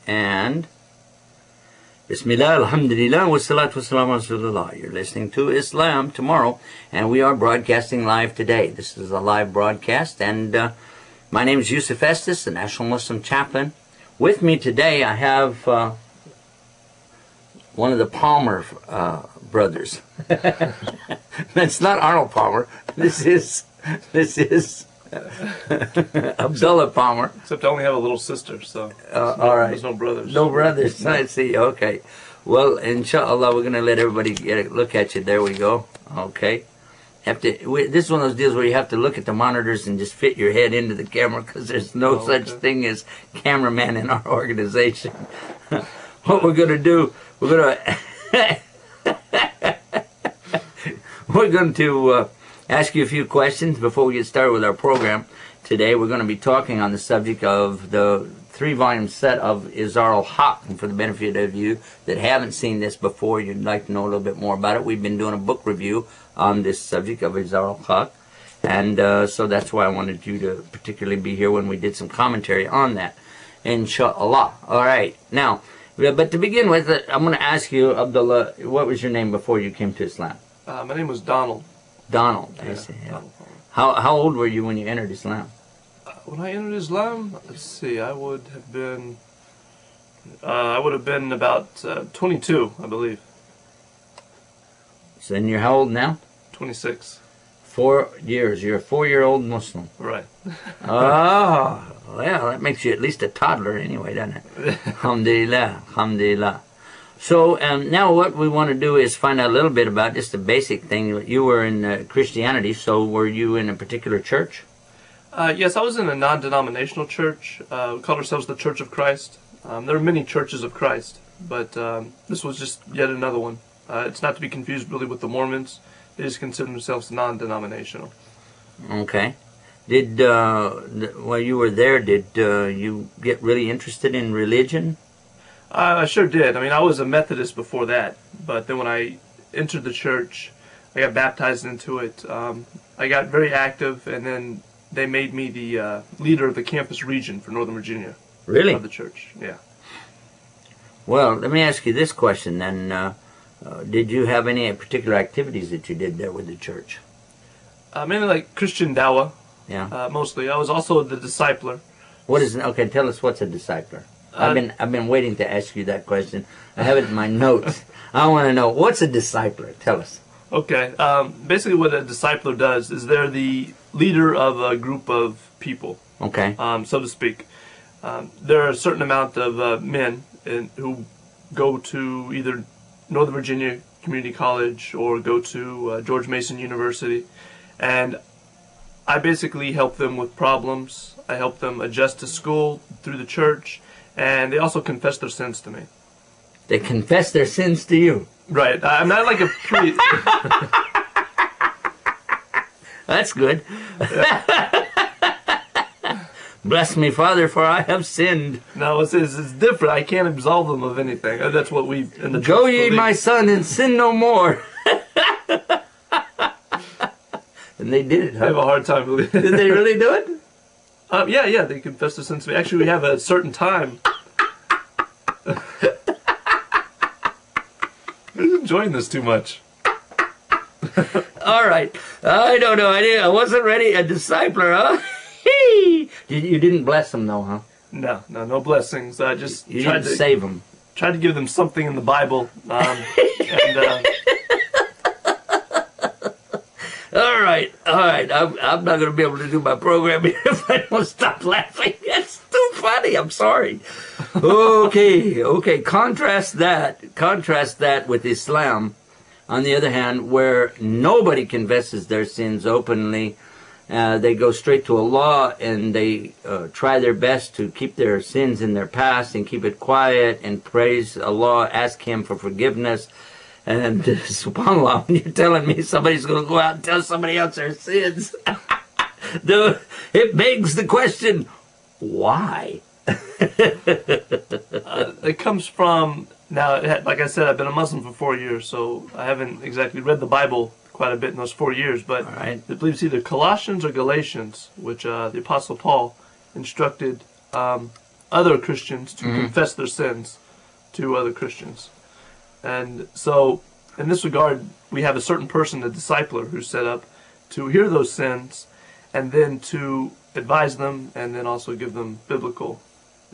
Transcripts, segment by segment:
And Bismillah, Alhamdulillah, wassalatu wassalamu ala Rasulullah. You're listening to Islam Tomorrow, and we are broadcasting live today. This is a live broadcast, and my name is Yusuf Estes, the National Muslim Chaplain. With me today, I have one of the Palmer brothers. That's not Arnold Palmer. This is Abdullah Palmer. Except I only have a little sister, so all right. There's no brothers. No brothers. I see. Okay. Well, inshallah, we're going to let everybody get a look at you. There we go. Okay. This is one of those deals where you have to look at the monitors and just fit your head into the camera, because there's no such thing as cameraman in our organization. What we're going to do, we're going to ask you a few questions before we get started with our program. Today we're going to be talking on the subject of the 3-volume set of Izar al-Haq. And for the benefit of you that haven't seen this before, you'd like to know a little bit more about it, we've been doing a book review on this subject of Izar al-Haq. And so that's why I wanted you to particularly be here when we did some commentary on that. Inshallah. All right. Now, but to begin with, I'm going to ask you, Abdullah, what was your name before you came to Islam? My name was Donald. Donald. Yeah, I see. Yeah. Donald. How old were you when you entered Islam? When I entered Islam, let's see, I would have been about 22, I believe. So then you're how old now? 26. 4 years. You're a 4-year-old Muslim. Right. Oh, well, that makes you at least a toddler anyway, doesn't it? Alhamdulillah, alhamdulillah. So now what we want to do is find out a little bit about just the basic thing. You were in Christianity, so were you in a particular church? Yes, I was in a non-denominational church. We called ourselves the Church of Christ. There are many churches of Christ, but this was just yet another one. It's not to be confused really with the Mormons. They just consider themselves non-denominational. Okay. While you were there, did you get really interested in religion? I sure did. I mean, I was a Methodist before that, but then when I entered the church, I got baptized into it. I got very active, and then they made me the leader of the campus region for Northern Virginia. Really? Of the church, yeah. Well, let me ask you this question then. Did you have any particular activities that you did there with the church? Mainly like Christian dawah. Yeah. Mostly. I was also the discipler. What is? Okay, tell us what's a discipler. I've been waiting to ask you that question. I have it in my notes. I want to know, what's a discipler? Tell us. Okay. Basically, what a discipler does is they're the leader of a group of people. Okay. So to speak. There are a certain amount of men who go to either Northern Virginia Community College or go to George Mason University, and I basically help them with problems. I help them adjust to school through the church, and they also confess their sins to me. They confess their sins to you? Right. I'm not like a priest. That's good. Bless me, Father, for I have sinned. No, it's different. I can't absolve them of anything. That's what we in the church Go ye, believe. my son, and sin no more. And they did it, huh? I have a hard time believing it. Did they really do it? Yeah, they confess their sins to me. Actually, we have a certain time. I'm enjoying this too much. All right. I don't know. I wasn't ready. A discipler, huh? You didn't bless them, though, huh? No blessings. I just you tried to save them. Tried to give them something in the Bible. All right. I'm not going to be able to do my program here if I don't stop laughing. That's too funny. I'm sorry. Okay. Contrast that with Islam, on the other hand, where nobody confesses their sins openly. They go straight to Allah, and they try their best to keep their sins in their past and keep it quiet and praise Allah, ask Him for forgiveness. And subhanAllah, when you're telling me somebody's going to go out and tell somebody else their sins, it begs the question, why? It comes from, now, like I said, I've been a Muslim for 4 years, so I haven't exactly read the Bible quite a bit in those 4 years, but I believe it's either Colossians or Galatians, which the Apostle Paul instructed other Christians to confess their sins to other Christians. And so, in this regard, we have a certain person, a discipler, who's set up to hear those sins and then to advise them and then also give them biblical,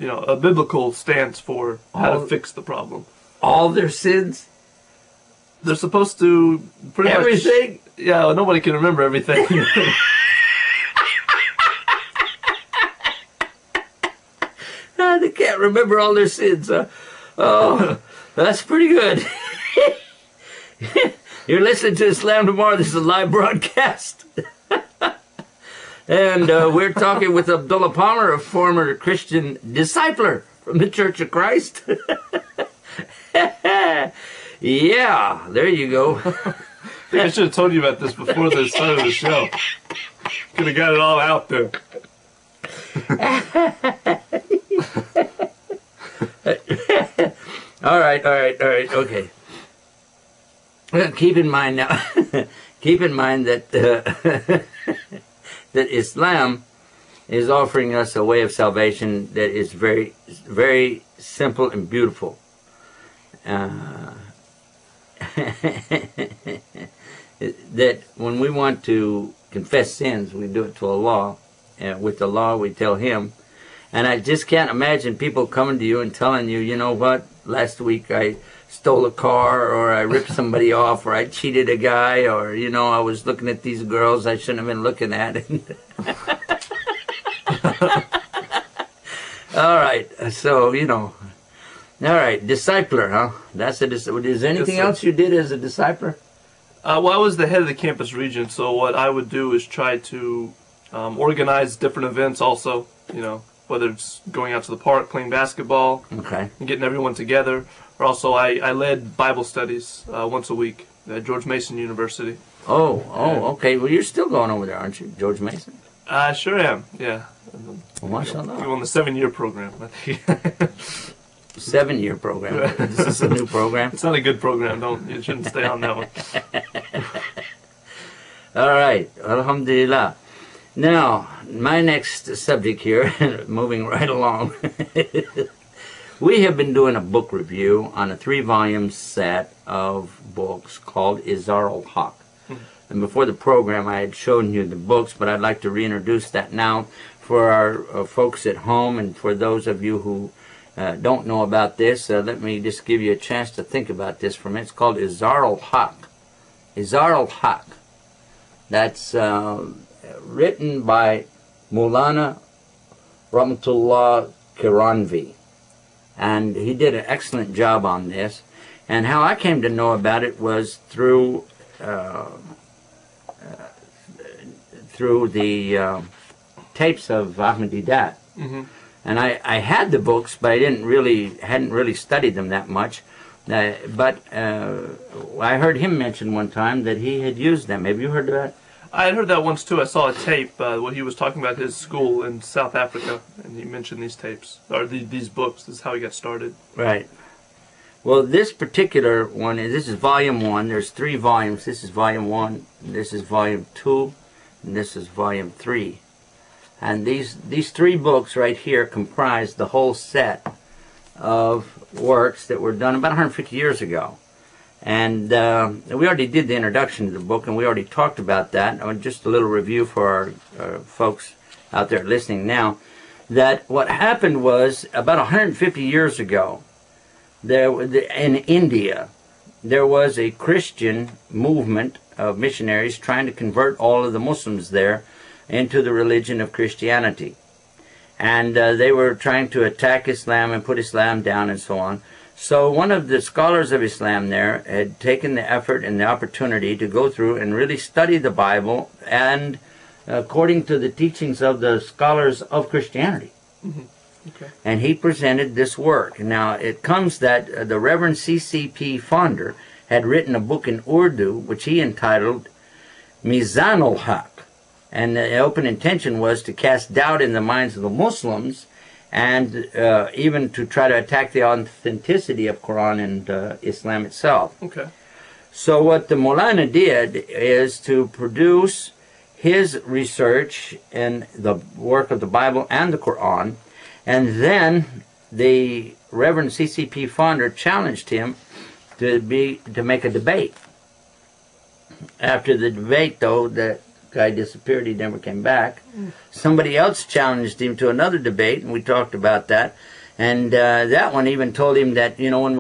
a biblical stance for how to fix the problem. All their sins? They're supposed to pretty much... Everything? Yeah, well, nobody can remember everything. They can't remember all their sins. Oh, that's pretty good. You're listening to Islam Tomorrow. This is a live broadcast. And we're talking with Abdullah Palmer, a former Christian discipler from the Church of Christ. Yeah, there you go. I think I should have told you about this before the start of the show. Could have got it all out there. All right, okay. Keep in mind now, that that Islam is offering us a way of salvation that is very, very simple and beautiful. That when we want to confess sins, we do it to Allah. And with Allah, we tell Him. And I just can't imagine people coming to you and telling you, you know what, last week I stole a car, or I ripped somebody off, or I cheated a guy, or, I was looking at these girls I shouldn't have been looking at. All right, so, all right, discipler, huh? That's is there anything else you did as a discipler? Well, I was the head of the campus region, so what I would do is try to organize different events also, whether it's going out to the park, playing basketball, okay, and getting everyone together. Or also, I led Bible studies once a week at George Mason University. Okay. Well, you're still going over there, aren't you, George Mason? I sure am, yeah. Well, mashallah. We're on the 7-year program, I think. 7-year program. This is a new program. It's not a good program. You shouldn't stay on that one. All right. Alhamdulillah. Now, my next subject here, moving right along. We have been doing a book review on a 3-volume set of books called Izar al-Haq. And before the program, I had shown you the books, but I'd like to reintroduce that now for our folks at home and for those of you who don't know about this. Let me just give you a chance to think about this for a minute. It's called Izar al-Haq. Izar al-Haq. That's written by Maulana Rahmatullah Kiranvi. And he did an excellent job on this. And how I came to know about it was through the tapes of Ahmadiyyat. Mm-hmm. And I had the books, but I hadn't really studied them that much. But I heard him mention one time that he had used them. Have you heard of that? I had heard that once too. I saw a tape where he was talking about his school in South Africa, and he mentioned these tapes, or these books. This is how he got started. Right. Well, this particular one, this is volume 1. There's 3 volumes. This is volume 1, this is volume 2, and this is volume 3. And these 3 books right here comprise the whole set of works that were done about 150 years ago. And we already did the introduction to the book, and we already talked about that. Just a little review for our folks out there listening now, that what happened was about 150 years ago, in India, there was a Christian movement of missionaries trying to convert all of the Muslims there into the religion of Christianity. And they were trying to attack Islam and put Islam down and so on. So one of the scholars of Islam there had taken the effort and the opportunity to go through and really study the Bible and according to the teachings of the scholars of Christianity. Mm-hmm. Okay. And he presented this work. Now, it comes that the Reverend C.C.P. Fonder had written a book in Urdu, which he entitled Mizan al-Haq. And the open intention was to cast doubt in the minds of the Muslims and even to try to attack the authenticity of Quran and Islam itself. Okay. So what the Maulana did is to produce his research in the work of the Bible and the Quran, And then the Reverend C.C.P. Fonder challenged him to make a debate. After the debate, though, the guy disappeared. He never came back. Somebody else challenged him to another debate, and we talked about that. And that one even told him that, you know, when